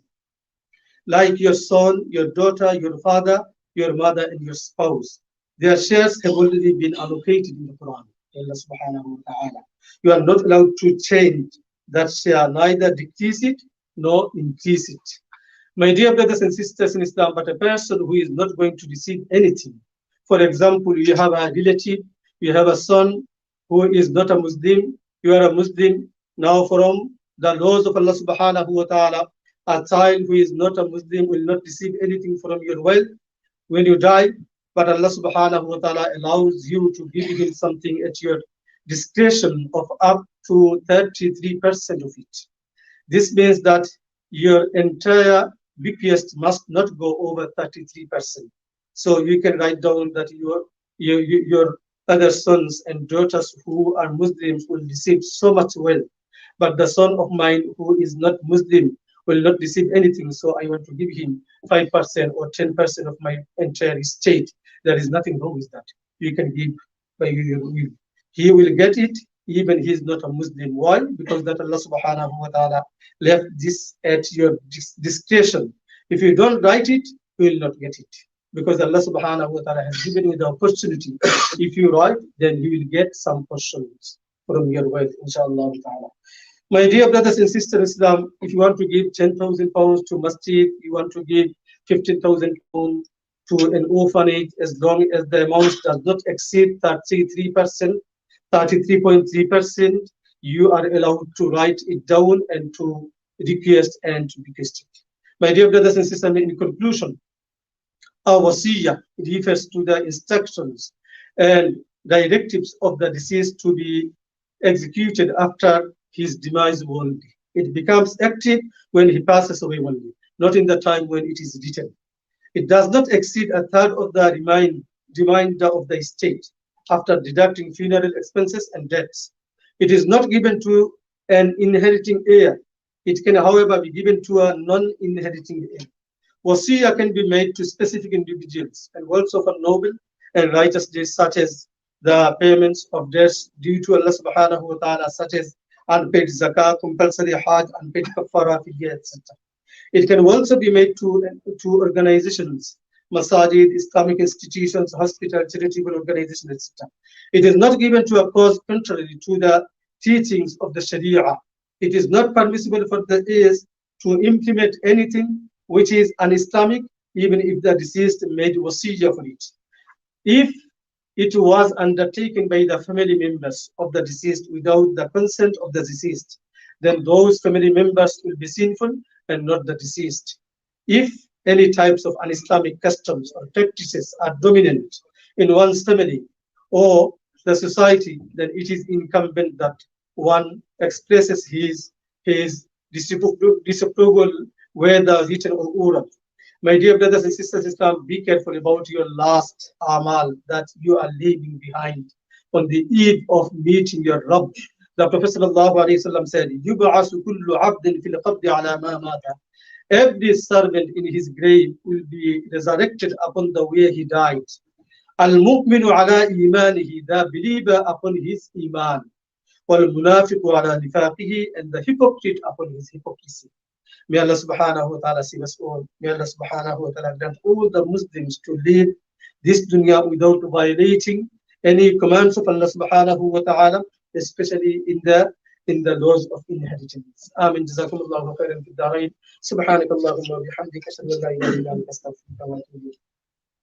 Like your son, your daughter, your father, your mother, and your spouse. Their shares have already been allocated in the Quran. Allah subhanahu wa ta'ala. You are not allowed to change that share, neither decrease it nor increase it. My dear brothers and sisters in Islam, but a person who is not going to receive anything. For example, you have a relative, you have a son who is not a Muslim, you are a Muslim. Now from the laws of Allah subhanahu wa ta'ala, a child who is not a Muslim will not receive anything from your wealth when you die, but Allah subhanahu wa ta'ala allows you to give him something at your discretion of up to 33% of it. This means that your entire bequest must not go over 33%. So you can write down that your other sons and daughters who are Muslims will receive so much wealth, but the son of mine who is not Muslim will not receive anything. So I want to give him 5% or 10% of my entire estate. There is nothing wrong with that. You can give by your will. He will get it even he is not a Muslim. Why? Because that Allah subhanahu wa ta'ala left this at your discretion. If you don't write it, you will not get it. Because Allah subhanahu wa ta'ala has given you the opportunity. If you write, then you will get some portions from your wealth, inshallah ta'ala. My dear brothers and sisters in Islam, if you want to give 10,000 pounds to masjid, you want to give 15,000 pounds to an orphanage, as long as the amount does not exceed 33.3%, you are allowed to write it down and to request and to bequest it. My dear brothers and sisters, in conclusion, our wasiyah refers to the instructions and directives of the deceased to be executed after his demise only. It becomes active when he passes away only, not in the time when it is written. It does not exceed 1/3 of the remainder of the estate after deducting funeral expenses and debts. It is not given to an inheriting heir. It can, however, be given to a non-inheriting heir. Wasiyah can be made to specific individuals and also for noble and righteous deeds, such as the payments of debts due to Allah subhanahu wa ta'ala, such as unpaid zakah, compulsory hajj, unpaid kafara, fidya, etc. It can also be made to organizations, masajid, Islamic institutions, hospitals, charitable organizations, etc. It is not given to a cause contrary to the teachings of the Sharia. It is not permissible for the heirs to implement anything which is un-Islamic, even if the deceased made wasiyah for it. If it was undertaken by the family members of the deceased without the consent of the deceased, then those family members will be sinful and not the deceased. If any types of un-Islamic customs or practices are dominant in one's family or the society, then it is incumbent that one expresses his his disapproval, whether written or oral. My dear brothers and sisters, Islam, be careful about your last amal that you are leaving behind on the eve of meeting your Rabb. The Prophet ﷺ said, يُبْعَثُ كُلُّ عَبْدٍ فِي الْقَبْضِ عَلَى مَا مَاتَ. Every servant in his grave will be resurrected upon the way he died. Al-mu'minu ala imanihi, the believer upon his iman. Wal-munafiqu ala nifaqihi, and the hypocrite upon his hypocrisy. May Allah subhanahu wa ta'ala save us all. May Allah subhanahu wa ta'ala grant all the Muslims to live this dunya without violating any commands of Allah subhanahu wa ta'ala, especially in the laws of inheritance. Amin. Jazakumullahu khairan fid darain. Subhanakallahumma wa bihamdika ashhadu an la ilaha illa anta astaghfiruka wa atubu ilayk.